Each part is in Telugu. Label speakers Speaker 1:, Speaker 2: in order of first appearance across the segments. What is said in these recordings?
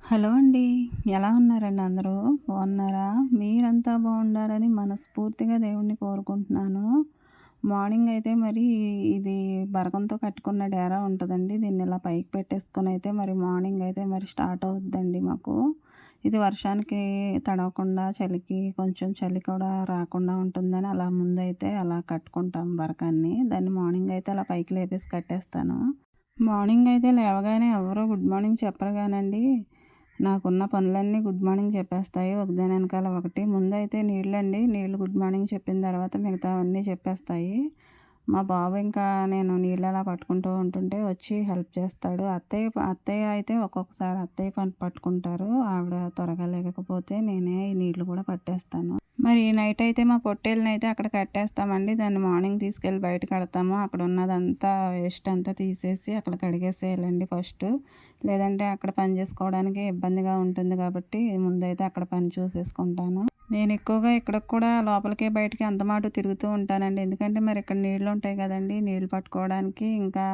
Speaker 1: హలో అండి. ఎలా ఉన్నారండి అందరూ? బాగున్నారా? మీరంతా బాగుండాలని మనస్ఫూర్తిగా దేవుడిని కోరుకుంటున్నాను. మార్నింగ్ అయితే మరి ఇది బరకంతో కట్టుకున్న డేరా ఉంటదండి. దీన్ని ఇలా పైకి పెట్టేసుకొని అయితే మరి మార్నింగ్ అయితే మరి స్టార్ట్ అవుద్దండి మాకు. ఇది వర్షానికి తడవకుండా చలికి కొంచెం చలి కూడా రాకుండా ఉంటుందని అలా ముందైతే అలా కట్టుకుంటాం బరకాన్ని. దాన్ని మార్నింగ్ అయితే అలా పైకి లేపేసి కట్టేస్తాను. మార్నింగ్ అయితే లేవగానే ఎవరు గుడ్ మార్నింగ్ చెప్పరు గానండి. నాకున్న పనులన్నీ గుడ్ మార్నింగ్ చెప్పేస్తాయి. ఒకదాని వెనకాల ఒకటి. ముందైతే నీళ్ళండి. నీళ్ళు గుడ్ మార్నింగ్ చెప్పిన తర్వాత మిగతావన్నీ చెప్పేస్తాయి. మా బాబు ఇంకా నేను నీళ్ళు అలా పట్టుకుంటూ ఉంటుంటే వచ్చి హెల్ప్ చేస్తాడు. అత్తయ్య అయితే ఒక్కొక్కసారి అత్తయ్య పట్టుకుంటారు. ఆవిడ త్వరగా లేకపోతే నేనే ఈ నీళ్ళు కూడా పట్టేస్తాను. మరి నైట్ అయితే మా పొట్టేళ్ళనైతే అక్కడ కట్టేస్తామండి. దాన్ని మార్నింగ్ తీసుకెళ్ళి బయట కడతాము. అక్కడ ఉన్నదంతా వేస్ట్ అంతా తీసేసి అక్కడ కడిగేసేయాలండి ఫస్ట్. లేదంటే అక్కడ పని చేసుకోవడానికి ఇబ్బందిగా ఉంటుంది కాబట్టి ముందైతే అక్కడ పని చూసేసుకుంటాను. నేను ఎక్కువగా ఇక్కడికి కూడా లోపలికి బయటికి అంత మాట తిరుగుతూ ఉంటానండి. ఎందుకంటే మరి ఇక్కడ నీళ్ళు ఉంటాయి కదండి. నీళ్ళు పట్టుకోవడానికి ఇంకా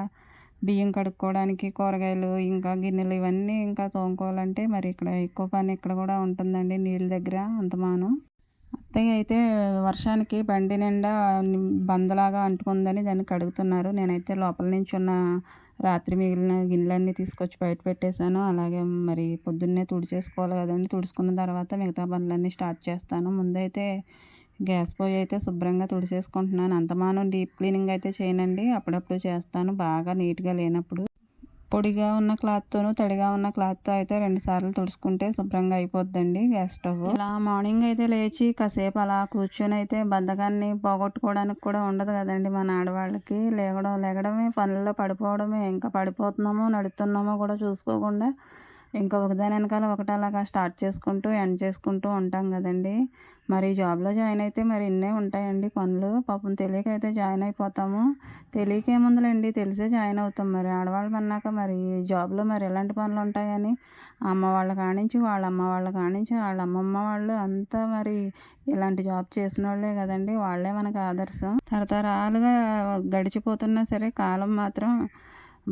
Speaker 1: బియ్యం కడుక్కోవడానికి కూరగాయలు ఇంకా గిన్నెలు ఇవన్నీ ఇంకా తోముకోవాలంటే మరి ఇక్కడ ఎక్కువ పని ఇక్కడ కూడా ఉంటుందండి నీళ్ళ దగ్గర అంతమాను. అత్తయ్య అయితే వర్షానికి బండి నిండా బందలాగా అంటుకుందని దాన్ని కడుగుతున్నారు. నేనైతే లోపల నించున్న రాత్రి మిగిలిన గిన్నెలన్నీ తీసుకొచ్చి బయట పెట్టేశాను. అలాగే మరి పొద్దున్నే తుడిచేసుకోవాలి కదండి. తుడుచుకున్న తర్వాత మిగతా పనులన్నీ స్టార్ట్ చేస్తాను. ముందైతే గ్యాస్ పొయ్యి అయితే శుభ్రంగా తుడిచేసుకుంటున్నాను. అంతమానం డీప్ క్లీనింగ్ అయితే చేయనండి. అప్పుడప్పుడు చేస్తాను బాగా నీట్గా లేనప్పుడు. పొడిగా ఉన్న క్లాత్తోను తడిగా ఉన్న క్లాత్తో అయితే 2 సార్లు తుడుచుకుంటే శుభ్రంగా అయిపోద్దండి గ్యాస్ స్టవ్. ఇలా మార్నింగ్ అయితే లేచి కాసేపు అలా కూర్చొని అయితే బద్ధకాన్ని పోగొట్టుకోవడానికి కూడా ఉండదు కదండి మన ఆడవాళ్ళకి. లెగడమే పనుల్లో పడిపోవడమే. ఇంకా పడిపోతున్నామో నడుస్తున్నామో కూడా చూసుకోకుండా ఇంకా ఒకదాని వెనకాల ఒకటి అలాగా స్టార్ట్ చేసుకుంటూ ఎండ్ చేసుకుంటూ ఉంటాం కదండి. మరి జాబ్లో జాయిన్ అయితే మరి ఇన్నే ఉంటాయండి పనులు. పాపం తెలియక అయితే జాయిన్ అయిపోతాము. తెలియకేముందులేండి తెలిసే జాయిన్ అవుతాం. మరి ఆడవాళ్ళం అన్నాక మరి జాబ్లో మరి ఎలాంటి పనులు ఉంటాయని అమ్మ వాళ్ళ కానించి వాళ్ళ అమ్మ వాళ్ళ కానించి వాళ్ళ అమ్మమ్మ వాళ్ళు అంతా మరి ఇలాంటి జాబ్ చేసిన వాళ్ళే కదండి. వాళ్ళే మనకు ఆదర్శం. తరతరాలుగా గడిచిపోతున్నా సరే కాలం మాత్రం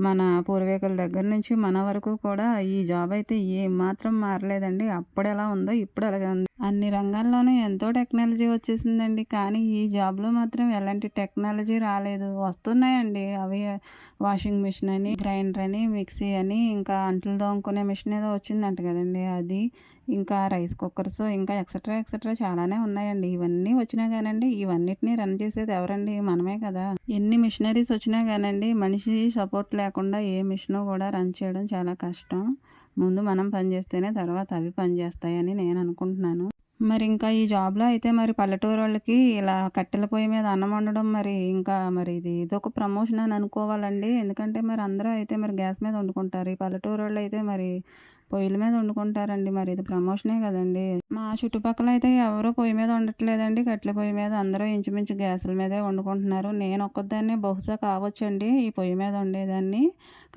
Speaker 1: మన పూర్వీకుల దగ్గర నుంచి మన వరకు కూడా ఈ జాబ్ అయితే ఏమాత్రం మారలేదండి. అప్పుడు ఎలా ఉందో ఇప్పుడు అలాగే ఉంది. అన్ని రంగాల్లోనూ ఎంతో టెక్నాలజీ వచ్చేసిందండి. కానీ ఈ జాబ్లో మాత్రం ఎలాంటి టెక్నాలజీ రాలేదు. వస్తున్నాయండి అవి వాషింగ్ మిషన్ అని గ్రైండర్ అని మిక్సీ అని ఇంకా అంట్లు తోముకునే మిషన్ ఏదో వచ్చిందంట కదండి అది. ఇంకా రైస్ కుక్కర్స్ ఇంకా ఎక్సెట్రా చాలానే ఉన్నాయండి. ఇవన్నీ వచ్చినా కానండి ఇవన్నిటిని రన్ చేసేది ఎవరండి? మనమే కదా. ఎన్ని మిషనరీస్ వచ్చినా కానండి మనిషి సపోర్ట్ లేకుండా ఏ మిషను కూడా రన్ చేయడం చాలా కష్టం. ముందు మనం పని చేస్తేనే తర్వాత అవి పని చేస్తాయని నేను అనుకుంటున్నాను. మరి ఇంకా ఈ జాబ్లో అయితే మరి పల్లెటూరు వాళ్ళకి ఇలా కట్టెల పొయ్యి మీద అన్నం వండడం మరి ఇంకా మరి ఇదొక ప్రమోషన్ అని అనుకోవాలండి. ఎందుకంటే మరి అందరూ అయితే మరి గ్యాస్ మీద వండుకుంటారు. ఈ పల్లెటూరు వాళ్ళు అయితే మరి పొయ్యిల మీద వండుకుంటారండి. మరి ఇది ప్రమోషనే కదండి. మా చుట్టుపక్కల అయితే ఎవరూ పొయ్యి మీద వండట్లేదండి. కట్టెల పొయ్యి మీద అందరూ ఇంచుమించు గ్యాసుల మీదే వండుకుంటున్నారు. నేను ఒక్కదాన్నే బహుశా కావచ్చండి ఈ పొయ్యి మీద వండేదాన్ని.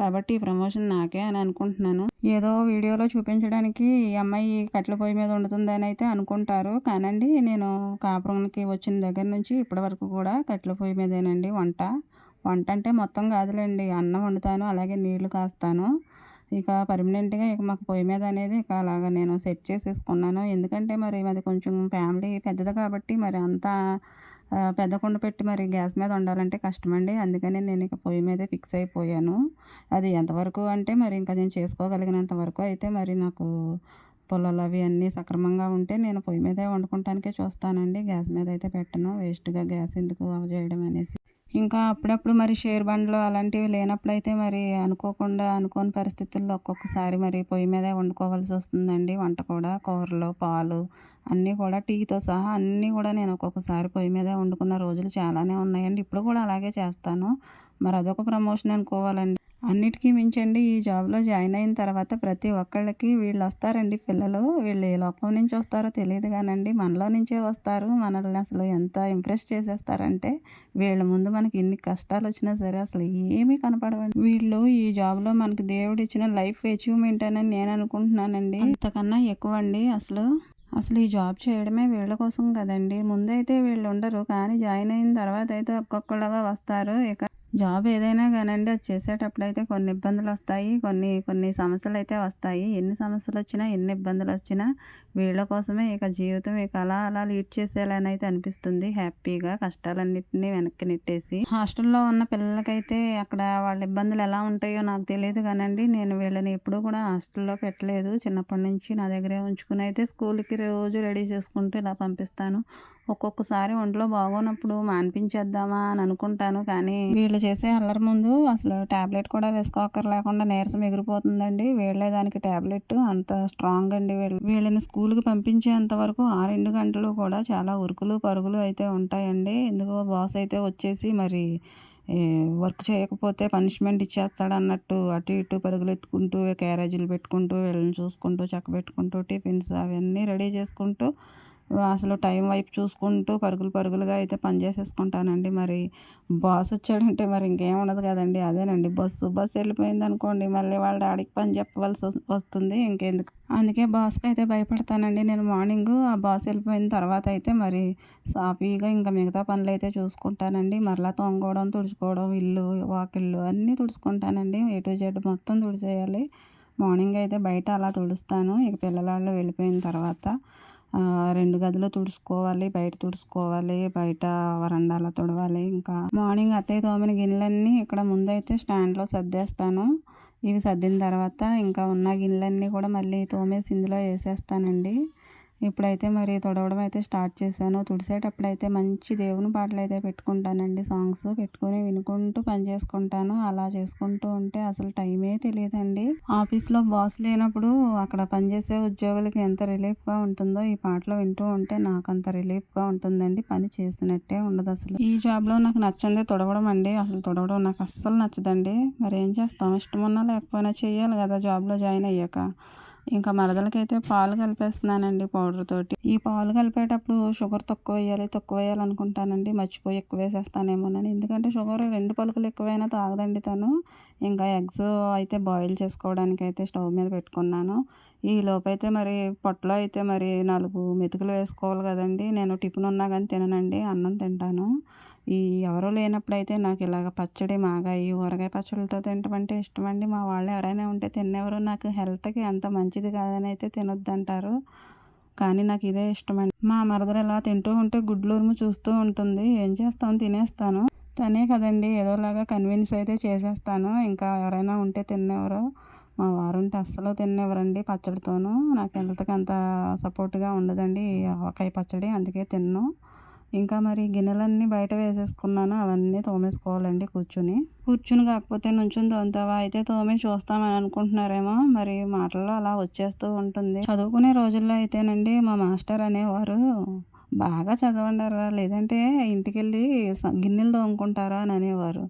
Speaker 1: కాబట్టి ఈ ప్రమోషన్ నాకే అని అనుకుంటున్నాను. ఏదో వీడియోలో చూపించడానికి ఈ అమ్మాయి కట్టెల పొయ్యి మీద వండుతుందని అయితే అనుకుంటారు. కానండి నేను కాపురంకి వచ్చిన దగ్గర నుంచి ఇప్పటి వరకు కూడా కట్టెల పొయ్యి మీదేనండి వంట. వంట అంటే మొత్తం కాదులేండి. అన్నం వండుతాను అలాగే నీళ్లు కాస్తాను. ఇక పర్మనెంట్గా ఇక మాకు పొయ్యి మీద అనేది ఇక అలాగా నేను సెట్ చేసేసుకున్నాను. ఎందుకంటే మరి మాది కొంచెం ఫ్యామిలీ పెద్దది కాబట్టి మరి అంతా పెద్ద కుండ పెట్టి మరి గ్యాస్ మీద వండాలంటే కష్టమండి. అందుకని నేను ఇక పొయ్యి మీదే ఫిక్స్ అయిపోయాను. అది ఎంతవరకు అంటే మరి ఇంకా నేను చేసుకోగలిగినంత వరకు అయితే మరి నాకు పుల్లలు అవి అన్నీ సక్రమంగా ఉంటే నేను పొయ్యి మీదే వండుకుంటానికే చూస్తానండి. గ్యాస్ మీద అయితే పెట్టను. వేస్ట్గా గ్యాస్ ఎందుకు చేయడం అనేసి. ఇంకా అప్పుడప్పుడు మరి షేర్ బండ్లు అలాంటివి లేనప్పుడైతే మరి అనుకోని పరిస్థితుల్లో ఒక్కొక్కసారి మరి పొయ్యి మీదే వండుకోవాల్సి వస్తుందండి. వంట కూడా కూరలు పాలు అన్నీ కూడా టీతో సహా అన్నీ కూడా నేను ఒక్కొక్కసారి పొయ్యి మీదే వండుకున్న రోజులు చాలానే ఉన్నాయండి. ఇప్పుడు కూడా అలాగే చేస్తాను. మరి అదొక ప్రమోషన్ అనుకోవాలండి. అన్నిటికీ మించండి ఈ జాబ్లో జాయిన్ అయిన తర్వాత ప్రతి ఒక్కళ్ళకి వీళ్ళు వస్తారండి పిల్లలు. వీళ్ళు ఏ లోకం నుంచి వస్తారో తెలియదు కానండి మనలో నుంచే వస్తారు. మనల్ని అసలు ఎంత ఇంప్రెస్ చేసేస్తారంటే వీళ్ళ ముందు మనకి ఎన్ని కష్టాలు వచ్చినా సరే అసలు ఏమీ కనపడవండి. వీళ్ళు ఈ జాబ్లో మనకి దేవుడు ఇచ్చిన లైఫ్ అచీవ్మెంట్ అని నేను అనుకుంటున్నానండి. అంతకన్నా ఎక్కువ అండి అసలు ఈ జాబ్ చేయడమే వీళ్ళ కోసం కదండి. ముందైతే వీళ్ళు ఉండరు కానీ జాయిన్ అయిన తర్వాత అయితే ఒక్కొక్కళ్ళగా వస్తారు. ఇక జాబ్ ఏదైనా గానండి అది చేసేటప్పుడైతే కొన్ని ఇబ్బందులొస్తాయి. కొన్ని కొన్ని సమస్యలైతే వస్తాయి. ఎన్ని సమస్యలొచ్చినా, ఎన్ని ఇబ్బందులొచ్చినా వీళ్ళ కోసమే ఇక జీవితం ఇక అలా అలా లీడ్ చేసేయాలనైతే అనిపిస్తుంది హ్యాపీగా కష్టాలన్నిటిని వెనక్కి నెట్టేసి. హాస్టల్‌లో ఉన్న పిల్లలకైతే అక్కడ వాళ్ళ ఇబ్బందులు ఎలా ఉంటాయో నాకు తెలీదు గానండి. నేను వీళ్ళని ఎప్పుడూ కూడా హాస్టల్‌లో పెట్టలేదు. చిన్నప్పటి నుంచి నా దగ్గరే ఉంచుకునైతే స్కూల్‌కి రోజు రెడీ చేసుకుంటూ ఇలా పంపిస్తాను. ఒక్కొక్కసారి ఒంట్లో బాగోనప్పుడు మాన్పించేద్దామా అని అనుకుంటాను. కానీ వీళ్ళు చేసే అల్లరి ముందు అసలు టాబ్లెట్ కూడా వేసుకోక్కర్లేకుండా నీరసం ఎగిరిపోతుందండి. వీళ్ళే దానికి టాబ్లెట్ అంత స్ట్రాంగ్ అండి వీళ్ళు. వీళ్ళని స్కూల్‌కి పంపించేంత వరకు ఆ 2 గంటలు కూడా చాలా ఉరుకులు, పరుగులు అయితే ఉంటాయండి. ఎందుకో బాస్ అయితే వచ్చేసి మరి ఈ వర్క్ చేయకపోతే పనిష్మెంట్ ఇచ్చేస్తాడన్నట్టు అటు ఇటు పరుగులెత్తుకుంటూ క్యారేజీలు పెట్టుకుంటూ వీళ్ళని చూసుకుంటూ చక్కబెట్టుకుంటూ టిఫిన్స్ అవన్నీ రెడీ చేసుకుంటూ అసలు టైం వైపు చూసుకుంటూ పరుగులు పరుగులుగా అయితే పని చేసేసుకుంటానండి. మరి బాస్ వచ్చాడంటే మరి ఇంకేం ఉండదు కదండీ. అదేనండి బస్సు వెళ్ళిపోయిందనుకోండి మళ్ళీ వాళ్ళ డాడీకి పని చెప్పవలసి వస్తుంది. ఇంకెందుకు అందుకే బాస్‌కి అయితే భయపడతానండి. నేను మార్నింగు ఆ బాస్ వెళ్ళిపోయిన తర్వాత అయితే మరి సాఫీగా ఇంకా మిగతా పనులైతే చూసుకుంటానండి. మరలా తోముకోవడం, తుడుచుకోవడం, ఇల్లు, వాకిళ్ళు అన్నీ తుడుచుకుంటానండి. ఏ టు జెడ్ మొత్తం తుడిచేయాలి. మార్నింగ్ అయితే బయట అలా తుడుస్తాను. ఇక పిల్లలాళ్ళు వెళ్ళిపోయిన తర్వాత 2 గదులు తుడుచుకోవాలి. బయట తుడుచుకోవాలి. బయట వరండాలో తుడవాలి. ఇంకా మార్నింగ్ అత్తయ్య తోమిన గిన్నెలన్నీ ఇక్కడ ముందైతే స్టాండ్‌లో సర్దేస్తాను. ఇవి సర్దిన తర్వాత ఇంకా ఉన్న గిన్నెలన్నీ కూడా మళ్ళీ తోమేసి ఇందులో ఏసేస్తానండి. ఇప్పుడైతే మరి తుడవడం అయితే స్టార్ట్ చేశాను. తుడిసేటప్పుడైతే మంచి దేవుని పాటలైతే పెట్టుకుంటానండి. సాంగ్స్ పెట్టుకొని వినుకుంటూ పని చేసుకుంటాను. అలా చేసుకుంటూ ఉంటే అసలు టైమే తెలీదండి. ఆఫీస్‌లో బాస్ లేనప్పుడు అక్కడ పనిచేసే ఉద్యోగులకి ఎంత రిలీఫ్‌గా ఉంటుందో ఈ పాటలు వింటూ ఉంటే నాకంత రిలీఫ్‌గా ఉంటుందండి. పని చేసినట్టే ఉండదసలు. ఈ జాబ్‌లో నాకు నచ్చందే తుడవడం అండి. అసలు తుడవడం నాకు అస్సలు నచ్చదండి. మరేం చేస్తాం ఇష్టమున్నా లేకపోయినా చెయ్యాలి కదా జాబ్‌లో జాయిన్ అయ్యాక. ఇంకా మరదలకైతే పాలు కలిపేస్తున్నానండి పౌడర్ తోటి. ఈ పాలు కలిపేటప్పుడు షుగర్ తక్కువ వేయాలనుకుంటానండి. మర్చిపోయి ఎక్కువ వేసేస్తానేమోనని. ఎందుకంటే షుగర్ 2 పలుకులు ఎక్కువైనా తాగదండి తను. ఇంకా ఎగ్స్ అయితే బాయిల్ చేసుకోవడానికి అయితే స్టవ్ మీద పెట్టుకున్నాను. ఈలోపైతే మరి పొట్టలో అయితే మరి 4 మెతుకులు వేసుకోవాలి కదండీ. నేను టిఫిన్ ఉన్నా కానీ తిననండి. అన్నం తింటాను. ఎవరు లేనప్పుడైతే నాకు ఇలాగ పచ్చడి, మాగాయి, ఊరగాయ పచ్చళ్ళతో తినటం అంటే ఇష్టమండి. మా వాళ్ళు ఎవరైనా ఉంటే తినేవారు. నాకు హెల్త్‌కి అంత మంచిది కాదని అయితే తినొద్దంటారు. కానీ నాకు ఇదే ఇష్టమండి. మా మరదలు ఇలా తింటూ ఉంటే గుడ్లురుము చూస్తూ ఉంటుంది. ఏం చేస్తాం తినేస్తాను. తనే కదండీ ఏదోలాగా కన్విన్స్ అయితే చేసేస్తాను. ఇంకా ఎవరైనా ఉంటే తినేవారు. మా వారుంటే అస్సలు తిననివ్వరండి పచ్చడితోను. నాకు హెల్త్‌కి అంత సపోర్ట్‌గా ఉండదండి ఈ ఆవకాయ పచ్చడి. అందుకే తినను. ఇంకా మరి గిన్నెలన్నీ బయట వేసేసుకున్నాను. అవన్నీ తోమేసుకోవాలండి కూర్చుని. కూర్చుని కాకపోతే నుంచుని తోముతావా అయితే తోమి చూస్తామని అనుకుంటున్నారేమో. మరి మాటల్లో అలా వచ్చేస్తూ ఉంటుంది. చదువుకునే రోజుల్లో అయితేనండి మా మాస్టర్ అనేవారు, బాగా చదవండిరా లేదంటే ఇంటికెళ్ళి గిన్నెలు తోముకుంటారా అని అనేవారు.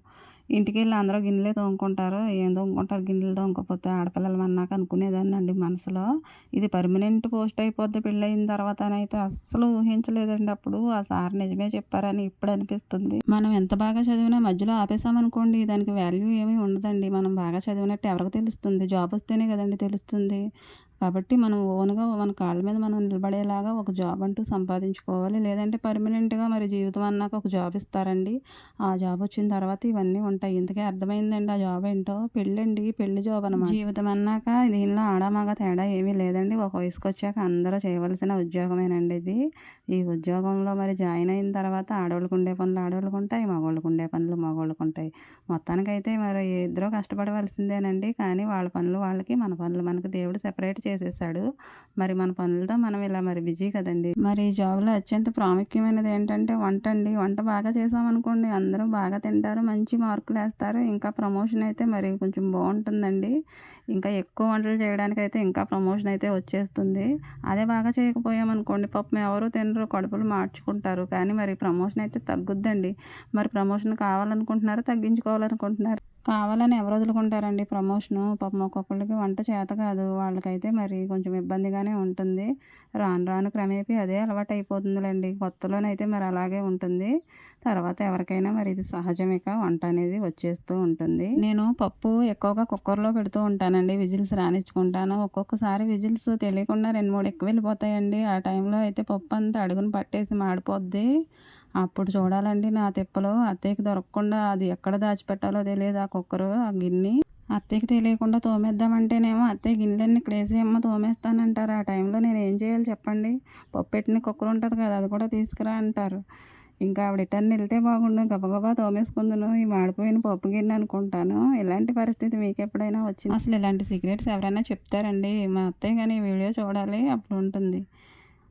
Speaker 1: ఇంటికెళ్ళి అందరూ గిన్నెలే తోముకుంటారు. ఏం తోముకుంటారు గిన్నెలు తోముకోకపోతే ఆడపిల్లలం అన్నాక అనుకునేదాన్నండి మనసులో. ఇది పర్మనెంట్ పోస్ట్ అయిపోద్ది పెళ్ళయిన తర్వాతనైతే అస్సలు ఊహించలేదండి అప్పుడు. ఆ సార్ నిజమే చెప్పారని ఇప్పుడు అనిపిస్తుంది. మనం ఎంత బాగా చదివినా మధ్యలో ఆపేసామనుకోండి దానికి వాల్యూ ఏమీ ఉండదండి. మనం బాగా చదివినట్టు ఎవరికి తెలుస్తుంది? జాబ్ వస్తేనే కదండీ తెలుస్తుంది. కాబట్టి మనం ఓన్‌గా మన కాళ్ళ మీద మనం నిలబడేలాగా ఒక జాబ్ అంటూ సంపాదించుకోవాలి. లేదంటే పర్మనెంట్‌గా మరి జీవితం అన్నాక ఒక జాబ్ ఇస్తారండి. ఆ జాబ్ వచ్చిన తర్వాత ఇవన్నీ ఉంటాయి. ఇంతకీ అర్థమైందండి ఆ జాబ్ ఏంటో? పెళ్ళండి. పెళ్లి జాబ్ అనమాట. జీవితం అన్నాక దీనిలో ఆడ, మగ తేడా ఏమీ లేదండి. ఒక వయసుకొచ్చాక అందరూ చేయవలసిన ఉద్యోగమేనండి ఇది. ఈ ఉద్యోగంలో మరి జాయిన్ అయిన తర్వాత ఆడోళ్ళకి ఉండే పనులు ఆడోళ్ళకి ఉంటాయి. మగోళ్ళకి ఉండే పనులు మగోళ్ళకి ఉంటాయి. మొత్తానికైతే మరి ఇద్దరూ కష్టపడవలసిందేనండి. కానీ వాళ్ళ పనులు వాళ్ళకి, మన పనులు మనకి దేవుడు సెపరేట్ చేసేసాడు. మరి మన పనులతో మనం ఇలా మరి బిజీ కదండీ. మరి ఈ జాబ్‌లో అత్యంత ప్రాముఖ్యమైనది ఏంటంటే వంట అండి. వంట బాగా చేసామనుకోండి అందరూ బాగా తింటారు. మంచి మార్కులేస్తారు. ఇంకా ప్రమోషన్ అయితే మరి కొంచెం బావుంటుందండి. ఇంకా ఎక్కువ వంటలు చేయడానికైతే ఇంకా ప్రమోషన్ అయితే వచ్చేస్తుంది. అదే బాగా చేయకపోయామనుకోండి పాపం ఎవరు తినరు. కడుపులు మార్చుకుంటారు. కానీ మరి ప్రమోషన్ అయితే తగ్గుద్దండి. మరి ప్రమోషన్ కావాలనుకుంటున్నారా? తగ్గించుకోవాలనుకుంటున్నారా? కావాలని ఎవరు వదులుకుంటారండి ప్రమోషను. పాపం ఒక్కొక్కళ్ళకి వంట చేత కాదు. వాళ్ళకైతే మరి కొంచెం ఇబ్బందిగానే ఉంటుంది. రాను రాను క్రమేపీ అదే అలవాటయిపోతుందిలెండి. కొత్తలోనైతే మరి అలాగే ఉంటుంది. తర్వాత ఎవరికైనా మరి ఇది సహజమిక వంట అనేది వచ్చేస్తూ ఉంటుంది. నేను పప్పు ఎక్కువగా కుక్కర్‌లో పెడుతూ ఉంటానండి. విజిల్స్ రానిచ్చుకుంటాను. ఒక్కొక్కసారి విజిల్స్ తెలియకుండా 2, 3 ఎక్కువ వెళ్ళిపోతాయండి. ఆ టైంలో అయితే పప్పు అంతా అడుగున పట్టేసి మాడిపోద్ది. అప్పుడు చూడాలండి నా తిప్పలు. అత్తయ్యకి దొరకకుండా అది ఎక్కడ దాచిపెట్టాలో తెలియదు ఆ కుక్కరు, ఆ గిన్నె. అత్తయ్యకి తెలియకుండా తోమేద్దామంటేనేమో అత్తయ్య గిన్నెలన్నీ ఇక్కడేసేయమ్మ తోమేస్తానంటారు. ఆ టైంలో నేను ఏం చేయాలి చెప్పండి? పప్పెట్టిన కుక్కర్ ఉంటుంది కదా, అది కూడా తీసుకురా అంటారు. ఇంకా ఆవిడ ఎటన్నా వెళ్తే బాగుండు, గబగబా తోమేసుకుందును ఈ మాడిపోయిన పప్పు గిన్నె అనుకుంటాను. ఇలాంటి పరిస్థితి మీకెప్పుడైనా వచ్చింది? అసలు ఇలాంటి సీక్రెట్స్ ఎవరైనా చెప్తారండి? మా అత్తయ్య కానీ వీడియో చూడాలి, అప్పుడు ఉంటుంది.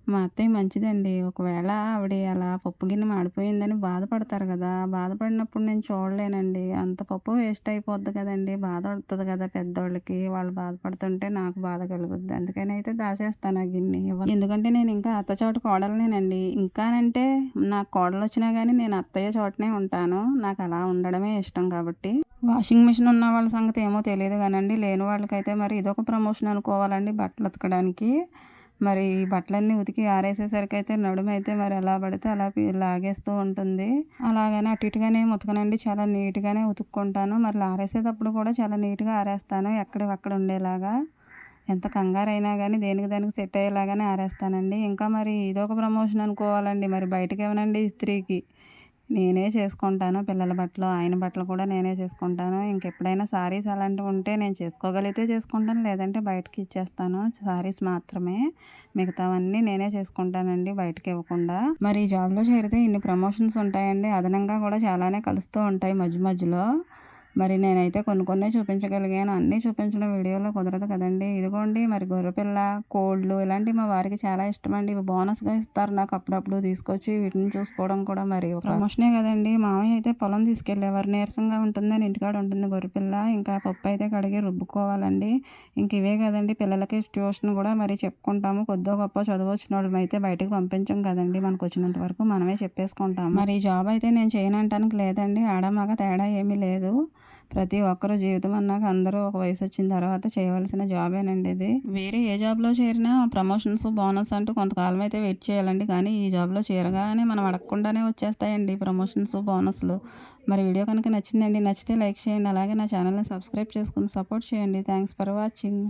Speaker 1: మా అత్తయ్య మంచిదండి. ఒకవేళ ఆవిడ అలా పప్పు గిన్నె మాడిపోయిందని బాధపడతారు కదా, బాధపడినప్పుడు నేను చూడలేనండి. అంత పప్పు వేస్ట్ అయిపోద్ది కదండి, బాధ పడుతుంది కదా పెద్దోళ్ళకి. వాళ్ళు బాధపడుతుంటే నాకు బాధ కలుగుద్ది. అందుకని అయితే దాచేస్తాను ఆ గిన్నె. ఎందుకంటే నేను ఇంకా అత్త చోట కోడలనేనండి. ఇంకానంటే నాకు కోడలు వచ్చినా కానీ నేను అత్తయ్య చోటనే ఉంటాను. నాకు అలా ఉండడమే ఇష్టం కాబట్టి. వాషింగ్ మిషన్ ఉన్న వాళ్ళ సంగతి ఏమో తెలియదు కానండి, లేని వాళ్ళకైతే మరి ఇదొక ప్రమోషన్ అనుకోవాలండి బట్టలు ఉతకడానికి. మరి ఈ బట్టలన్నీ ఉతికి ఆరేసేసరికి అయితే నడుమైతే మరి ఎలా పడితే అలా లాగేస్తూ ఉంటుంది. అలాగని అటు ఇటుగానే ఉతకనండి, చాలా నీట్గానే ఉతుక్కుంటాను. మరి ఆరేసేటప్పుడు కూడా చాలా నీట్గా ఆరేస్తాను, ఎక్కడివి అక్కడ ఉండేలాగా. ఎంత కంగారైనా కానీ దేనికి దానికి సెట్ అయ్యేలాగానే ఆరేస్తానండి. ఇంకా మరి ఇదొక ప్రమోషన్ అనుకోవాలండి. మరి బయటకేమోనండి ఇస్త్రీకి నేనే చేసుకుంటాను. పిల్లల బట్టలు, ఆయన బట్టలు కూడా నేనే చేసుకుంటాను. ఇంకెప్పుడైనా సారీస్ అలాంటివి ఉంటే నేను చేసుకోగలిగితే చేసుకుంటాను, లేదంటే బయటకి ఇచ్చేస్తాను. సారీస్ మాత్రమే, మిగతావన్నీ నేనే చేసుకుంటానండి బయటకి ఇవ్వకుండా. మరి ఈ జాబ్లో చేరితే ఇన్ని ప్రమోషన్స్ ఉంటాయండి, అదనంగా కూడా చాలానే కలుస్తూ ఉంటాయి మధ్య మధ్యలో. మరి నేనైతే కొన్ని చూపించగలిగాను, అన్నీ చూపించడం వీడియోలో కుదరదు కదండి. ఇదిగోండి మరి గొర్రెపిల్ల, కోళ్ళు ఇలాంటివి మా వారికి చాలా ఇష్టమండి. ఇవి బోనస్గా ఇస్తారు నాకు అప్పుడప్పుడు తీసుకొచ్చి, వీటిని చూసుకోవడం కూడా మరి ఒక ప్రమోషనే కదండి. మామయ్య అయితే పొలం తీసుకెళ్ళేవారు, నీరసంగా ఉంటుందని ఇంటికాడ ఉంటుంది గొర్రెపిల్ల. ఇంకా పప్పు అయితే కడిగి రుబ్బుకోవాలండి. ఇంక ఇవే కదండి, పిల్లలకి ట్యూషన్ కూడా మరి చెప్పుకుంటాము. కొద్దో గొప్ప చదువు వచ్చిన వాళ్ళం అయితే బయటకు పంపించం కదండి, మనకు వచ్చినంత వరకు మనమే చెప్పేసుకుంటాము. మరి ఈ జాబ్ అయితే నేను చేయనంటానికి లేదండి, ఆడ మగ తేడా ఏమీ లేదు. ప్రతి ఒక్కరు జీవితం అన్నాక అందరూ ఒక వయసు వచ్చిన తర్వాత చేయవలసిన జాబేనండి ఇది. వేరే ఏ జాబ్లో చేరినా ప్రమోషన్స్, బోనస్ అంటూ కొంతకాలం అయితే వెయిట్ చేయాలండి. కానీ ఈ జాబ్లో చేరగానే మనం అడగకుండానే వచ్చేస్తాయండి ప్రమోషన్స్, బోనస్లు. మరి వీడియో కనుక నచ్చిందండి, నచ్చితే లైక్ చేయండి. అలాగే నా ఛానల్ని సబ్స్క్రైబ్ చేసుకుని సపోర్ట్ చేయండి. Thanks for watching.